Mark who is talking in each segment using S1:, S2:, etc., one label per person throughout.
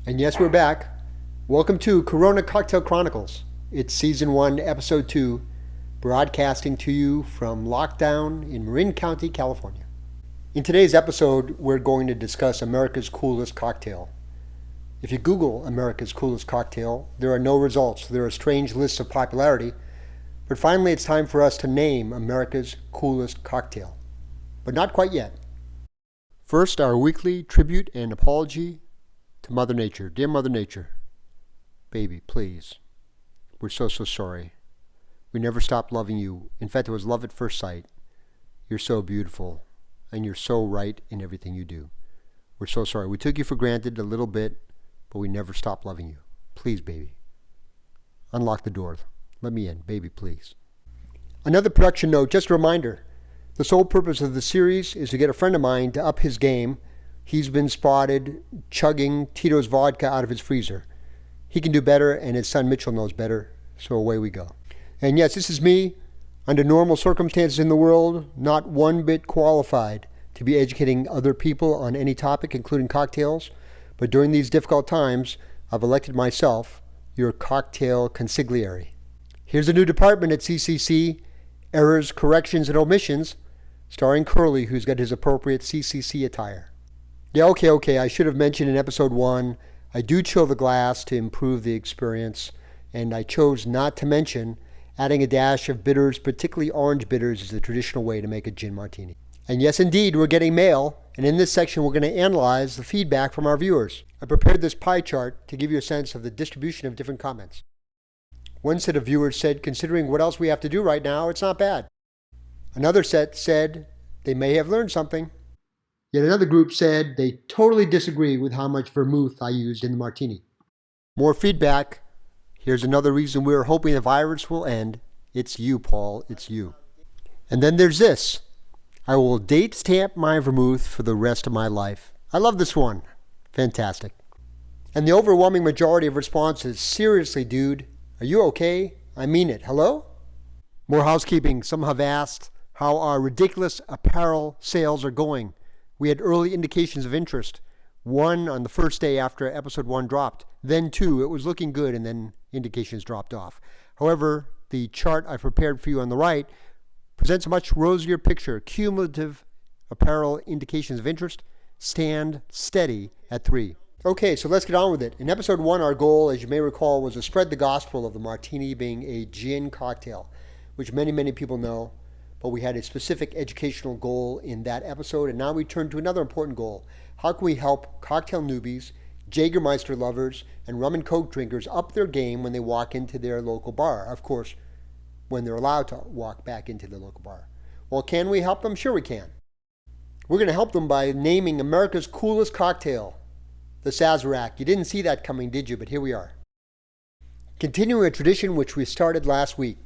S1: And yes, we're back. Welcome to Corona Cocktail Chronicles. It's Season 1, Episode 2, broadcasting to you from lockdown in Marin County, California. In today's episode, we're going to discuss America's coolest cocktail. If you Google America's coolest cocktail, there are no results. There are strange lists of popularity. But finally, it's time for us to name America's coolest cocktail. But not quite yet. First, our weekly tribute and apology to Mother Nature. Dear Mother Nature, baby, please. We're so sorry. We never stopped loving you. In fact, it was love at first sight. You're so beautiful, and you're so right in everything you do. We're so sorry. We took you for granted a little bit, but we never stopped loving you. Please, baby. Unlock the door. Let me in, baby, please. Another production note, just a reminder. The sole purpose of the series is to get a friend of mine to up his game. He's been spotted chugging Tito's vodka out of his freezer. He can do better, and his son Mitchell knows better, so away we go. And yes, this is me, under normal circumstances in the world, not one bit qualified to be educating other people on any topic, including cocktails. But during these difficult times, I've elected myself your cocktail consigliere. Here's a new department at CCC, Errors, Corrections, and Omissions, starring Curly, who's got his appropriate CCC attire. Yeah, okay, I should have mentioned in episode 1, I do chill the glass to improve the experience, and I chose not to mention adding a dash of bitters, particularly orange bitters, is the traditional way to make a gin martini. And yes, indeed, we're getting mail, and in this section we're going to analyze the feedback from our viewers. I prepared this pie chart to give you a sense of the distribution of different comments. One set of viewers said, considering what else we have to do right now, it's not bad. Another set said they may have learned something. Yet another group said they totally disagree with how much vermouth I used in the martini. More feedback. Here's another reason we're hoping the virus will end. It's you, Paul. It's you. And then there's this. I will date stamp my vermouth for the rest of my life. I love this one. Fantastic. And the overwhelming majority of responses, seriously, dude, are you okay? I mean it. Hello? More housekeeping. Some have asked how our ridiculous apparel sales are going. We had early indications of interest. 1 on the first day after episode 1 dropped. Then 2, it was looking good, and then indications dropped off. However, the chart I prepared for you on the right presents a much rosier picture. Cumulative apparel indications of interest stand steady at 3. Okay, so let's get on with it. In episode 1, our goal, as you may recall, was to spread the gospel of the martini being a gin cocktail, which many people know. But we had a specific educational goal in that episode, and now we turn to another important goal. How can we help cocktail newbies, Jägermeister lovers, and rum and coke drinkers up their game when they walk into their local bar? Of course, when they're allowed to walk back into their local bar. Well, can we help them? Sure we can. We're going to help them by naming America's coolest cocktail, the Sazerac. You didn't see that coming, did you? But here we are. Continuing a tradition which we started last week.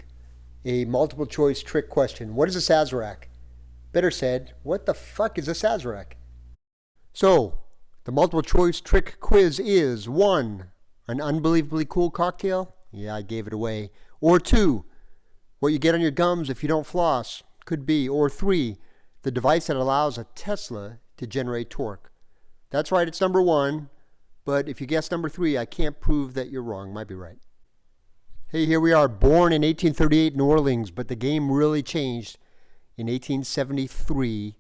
S1: A multiple choice trick question. What is a Sazerac? Better said, what the fuck is a Sazerac? So, the multiple choice trick quiz is 1, an unbelievably cool cocktail? Yeah, I gave it away. Or 2, what you get on your gums if you don't floss? Could be. Or 3, the device that allows a Tesla to generate torque. That's right, it's number 1. But if you guess number 3, I can't prove that you're wrong. Might be right. Hey, here we are, born in 1838 in New Orleans, but the game really changed in 1873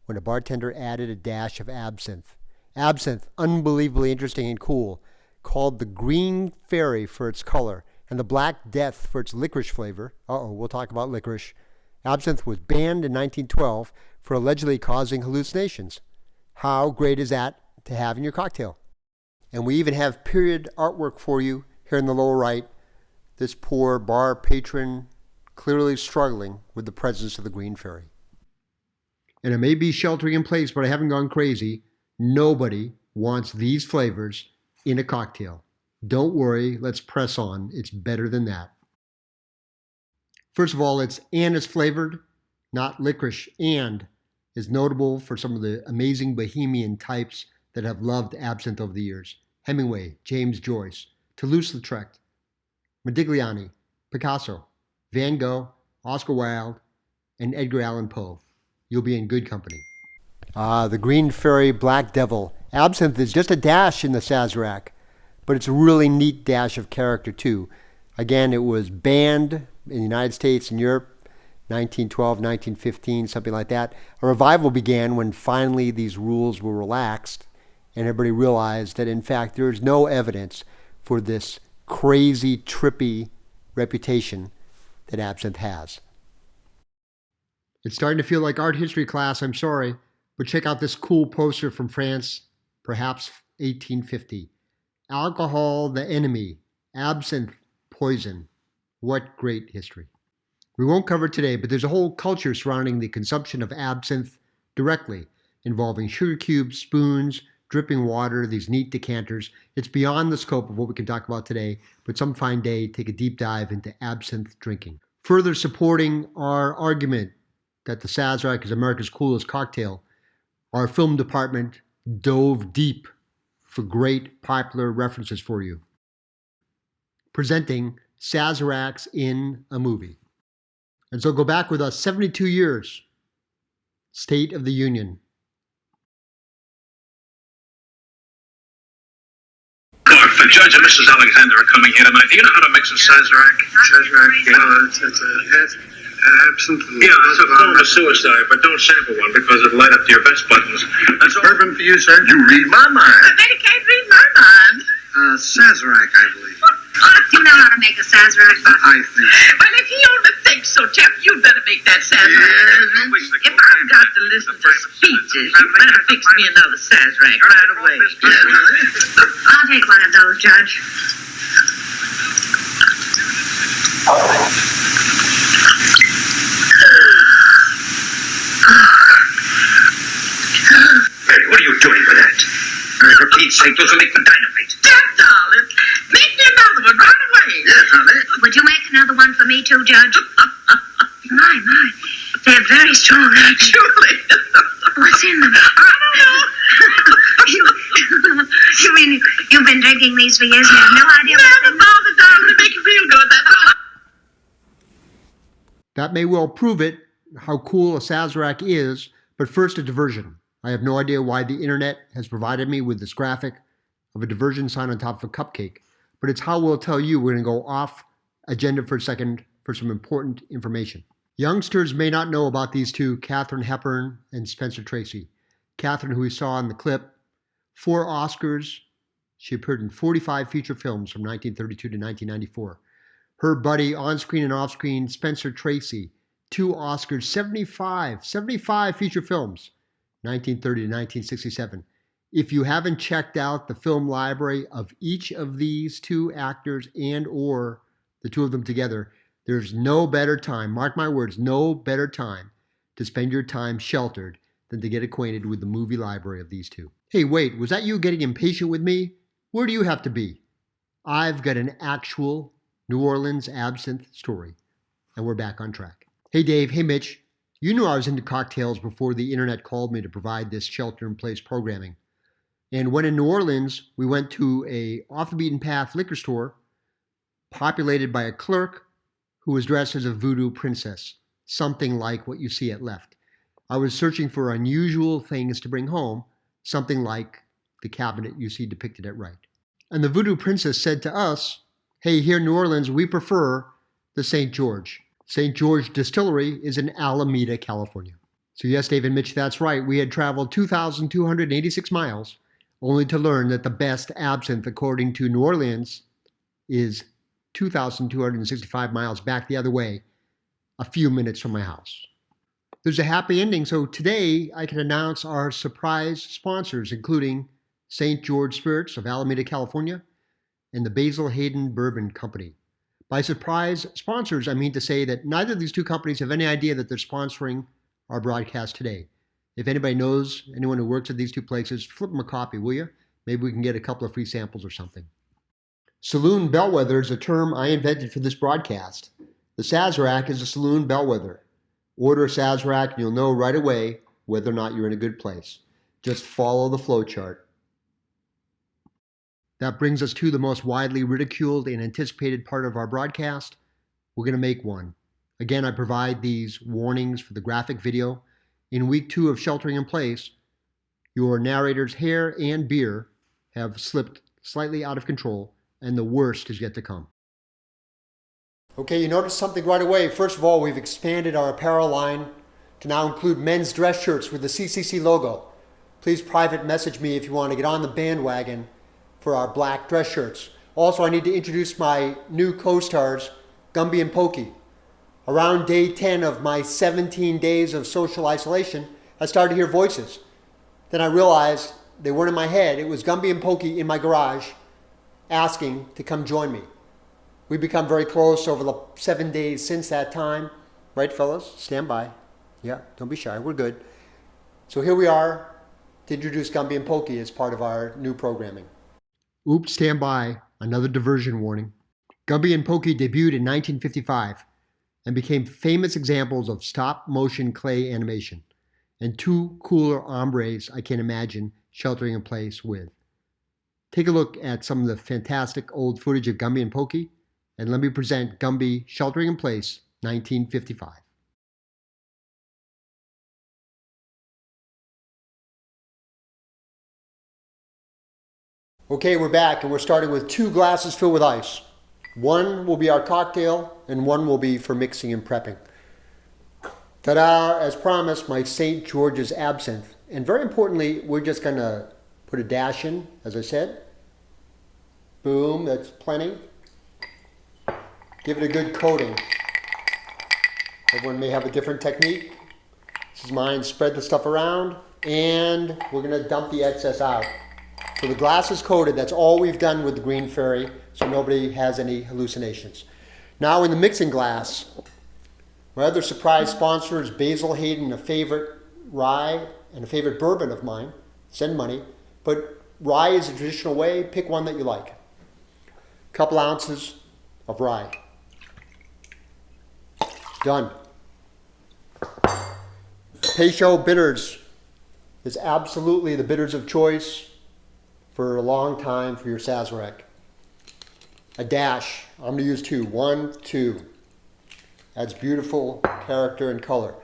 S1: when a bartender added a dash of absinthe. Absinthe, unbelievably interesting and cool, called the Green Fairy for its color and the Black Death for its licorice flavor. We'll talk about licorice. Absinthe was banned in 1912 for allegedly causing hallucinations. How great is that to have in your cocktail? And we even have period artwork for you here in the lower right. This poor bar patron clearly struggling with the presence of the Green Fairy. And it may be sheltering in place, but I haven't gone crazy. Nobody wants these flavors in a cocktail. Don't worry, let's press on. It's better than that. First of all, it's anise flavored, not licorice, and is notable for some of the amazing bohemian types that have loved absinthe over the years. Hemingway, James Joyce, Toulouse-Lautrec, Modigliani, Picasso, Van Gogh, Oscar Wilde, and Edgar Allan Poe. You'll be in good company. The Green Fairy Black Devil. Absinthe is just a dash in the Sazerac. but it's a really neat dash of character too. Again, it was banned in the United States and Europe, 1912, 1915, something like that. A revival began when finally these rules were relaxed and everybody realized that in fact there is no evidence for this crazy, trippy reputation that absinthe has. It's starting to feel like art history class, I'm sorry, but check out this cool poster from France, perhaps 1850. Alcohol, the enemy. Absinthe, poison. What great history. We won't cover it today, but there's a whole culture surrounding the consumption of absinthe directly, involving sugar cubes, spoons, dripping water, these neat decanters. It's beyond the scope of what we can talk about today, but some fine day, take a deep dive into absinthe drinking. Further supporting our argument that the Sazerac is America's coolest cocktail, our film department dove deep for great popular references for you. Presenting Sazeracs in a movie. And so go back with us 72 years. State of the Union.
S2: The judge and Mrs. Alexander are coming here tonight. Do you know how to mix a Sazerac?
S3: Sazerac? It's a absinthe.
S2: Yeah, it's a form of suicide, but don't sample one because it'll light up your vest buttons. That's all.
S3: Bourbon for you, sir.
S4: You read my mind.
S5: But they can't read my mind.
S3: Sazerac, I believe.
S5: You know how to make a Sazerac, Buster?
S3: I think so.
S5: Well, if he only thinks so, Jeff, you better make that Sazerac.
S3: Yes.
S5: If I've got to listen to speeches, you better fix me another Sazerac right away. I'll take one of those, Judge.
S4: Mary, what are you doing with that? For Pete's sake, those will make the dynamite.
S5: Jeff, darling, make me another one right away.
S3: Yes, honey.
S5: Would you make another one for me too, Judge? My, they're very strong, aren't they? Truly. What's in them? I don't know. you mean you've been drinking these for years and have no idea what's in them? Never darling, to make you feel good, that's all.
S1: That may well prove it, how cool a Sazerac is, but first a diversion. I have no idea why the internet has provided me with this graphic of a diversion sign on top of a cupcake, but it's how we'll tell you we're going to go off agenda for a second for some important information. Youngsters may not know about these two, Katharine Hepburn and Spencer Tracy. Katharine, who we saw in the clip, 4 Oscars. She appeared in 45 feature films from 1932 to 1994. Her buddy, on-screen and off-screen, Spencer Tracy, 2 Oscars, 75 feature films, 1930 to 1967. If you haven't checked out the film library of each of these 2 actors and or the 2 of them together, there's no better time, mark my words, no better time to spend your time sheltered than to get acquainted with the movie library of these 2. Hey, wait, was that you getting impatient with me? Where do you have to be? I've got an actual New Orleans absinthe story, and we're back on track. Hey, Dave. Hey, Mitch. You knew I was into cocktails before the internet called me to provide this shelter-in-place programming. And when in New Orleans, we went to a off-the-beaten-path liquor store populated by a clerk who was dressed as a voodoo princess, something like what you see at left. I was searching for unusual things to bring home, something like the cabinet you see depicted at right. And the voodoo princess said to us, hey, here in New Orleans, we prefer the St. George. St. George Distillery is in Alameda, California. So yes, Dave and Mitch, that's right. We had traveled 2,286 miles only to learn that the best absinthe, according to New Orleans, is 2,265 miles back the other way, a few minutes from my house. There's a happy ending, so today I can announce our surprise sponsors, including St. George Spirits of Alameda, California, and the Basil Hayden Bourbon Company. By surprise sponsors, I mean to say that neither of these 2 companies have any idea that they're sponsoring our broadcast today. If anybody knows anyone who works at these 2 places, flip them a copy, will you? Maybe we can get a couple of free samples or something. Saloon bellwether is a term I invented for this broadcast. The Sazerac is a saloon bellwether. Order a Sazerac and you'll know right away whether or not you're in a good place. Just follow the flow chart. That brings us to the most widely ridiculed and anticipated part of our broadcast. We're going to make one. Again, I provide these warnings for the graphic video. In week 2 of sheltering in place, your narrator's hair and beer have slipped slightly out of control, and the worst is yet to come. Okay, you notice something right away. First of all, we've expanded our apparel line to now include men's dress shirts with the CCC logo. Please private message me if you want to get on the bandwagon for our black dress shirts. Also, I need to introduce my new co-stars, Gumby and Pokey. Around day 10 of my 17 days of social isolation, I started to hear voices. Then I realized they weren't in my head. It was Gumby and Pokey in my garage asking to come join me. We've become very close over the 7 days since that time. Right, fellas? Stand by. Yeah, don't be shy. We're good. So here we are to introduce Gumby and Pokey as part of our new programming. Oops, stand by. Another diversion warning. Gumby and Pokey debuted in 1955 and became famous examples of stop-motion clay animation, and two cooler hombres I can imagine sheltering in place with. Take a look at some of the fantastic old footage of Gumby and Pokey, and let me present Gumby Sheltering in Place, 1955. Okay, we're back, and we're starting with 2 glasses filled with ice. One will be our cocktail, and one will be for mixing and prepping. Ta-da! As promised, my St. George's absinthe. And very importantly, we're just going to put a dash in, as I said. Boom, that's plenty. Give it a good coating. Everyone may have a different technique. This is mine. Spread the stuff around, and we're going to dump the excess out. So the glass is coated. That's all we've done with the Green Fairy, so nobody has any hallucinations. Now in the mixing glass, my other surprise sponsor is Basil Hayden, a favorite rye and a favorite bourbon of mine. Send money. But rye is a traditional way. Pick one that you like. A couple ounces of rye. Done. Peychaud bitters is absolutely the bitters of choice for a long time for your Sazerac. A dash. I'm going to use 2. 1, 2. Adds beautiful character and color.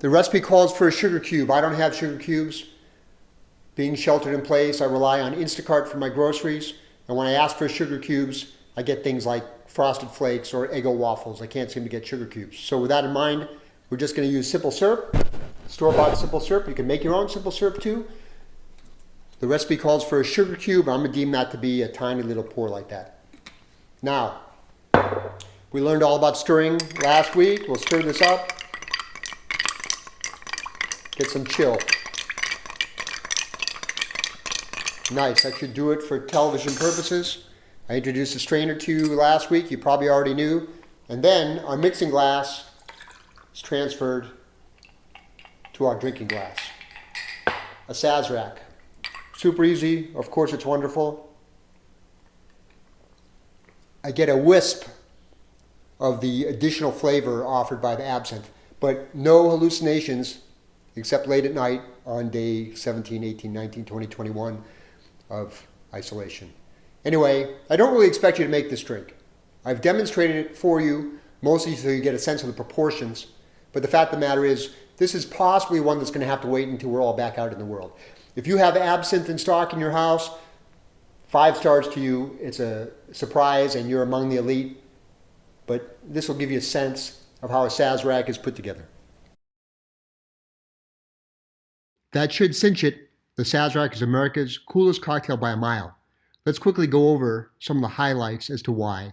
S1: The recipe calls for a sugar cube. I don't have sugar cubes. Being sheltered in place, I rely on Instacart for my groceries. And when I ask for sugar cubes, I get things like Frosted Flakes or Eggo waffles. I can't seem to get sugar cubes. So with that in mind, we're just going to use simple syrup. Store-bought simple syrup. You can make your own simple syrup too. The recipe calls for a sugar cube. I'm going to deem that to be a tiny little pour like that. Now, we learned all about stirring last week. We'll stir this up. Get some chill. Nice. That should do it for television purposes. I introduced a strainer to you last week. You probably already knew. And then our mixing glass is transferred to our drinking glass. A Sazerac. Super easy. Of course, it's wonderful. I get a wisp of the additional flavor offered by the absinthe, but no hallucinations except late at night on day 17, 18, 19, 20, 21 of isolation. Anyway, I don't really expect you to make this drink. I've demonstrated it for you, mostly so you get a sense of the proportions, but the fact of the matter is, this is possibly one that's going to have to wait until we're all back out in the world. If you have absinthe in stock in your house, 5 stars to you. It's a surprise and you're among the elite. But this will give you a sense of how a Sazerac is put together. That should cinch it. The Sazerac is America's coolest cocktail by a mile. Let's quickly go over some of the highlights as to why.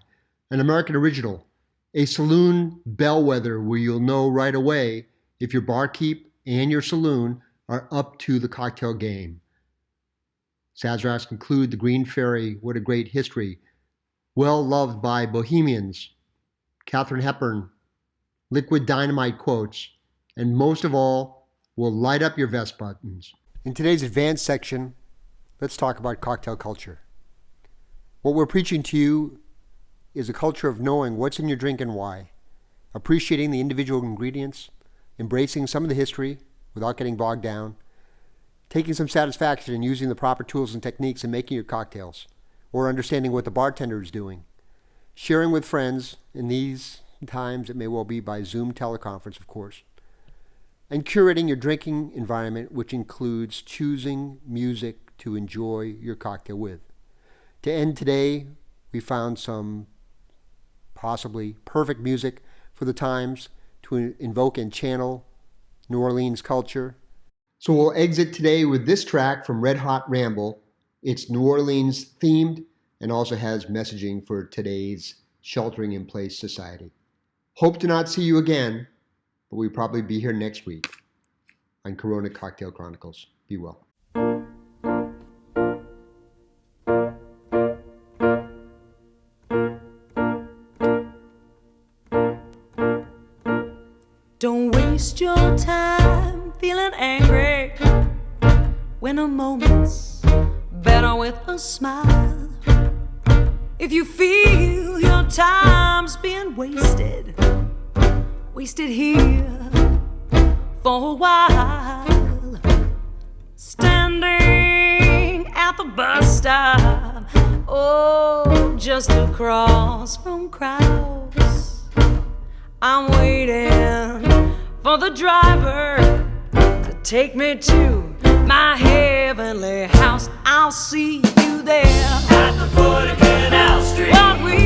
S1: An American original, a saloon bellwether where you'll know right away if your barkeep and your saloon are up to the cocktail game. Sazeracs include the Green Fairy, what a great history, well loved by bohemians, Katharine Hepburn, liquid dynamite quotes, and most of all, will light up your vest buttons. In today's advanced section, let's talk about cocktail culture. What we're preaching to you is a culture of knowing what's in your drink and why, appreciating the individual ingredients, embracing some of the history without getting bogged down, taking some satisfaction in using the proper tools and techniques in making your cocktails, or understanding what the bartender is doing, sharing with friends, in these times it may well be by Zoom teleconference, of course, and curating your drinking environment, which includes choosing music to enjoy your cocktail with. To end today, we found some possibly perfect music for the times to invoke and channel New Orleans culture. So we'll exit today with this track from Red Hot Ramble. It's New Orleans themed and also has messaging for today's sheltering in place society. Hope to not see you again, but we'll probably be here next week on Corona Cocktail Chronicles. Be well.
S6: Don't waste your time feeling angry when a moment's better with a smile. If you feel your time's being wasted here for a while, standing at the bus stop, oh, just across from crowds, I'm waiting for the driver to take me to my heavenly house. I'll see you there
S7: at the foot of Canal Street.
S6: What we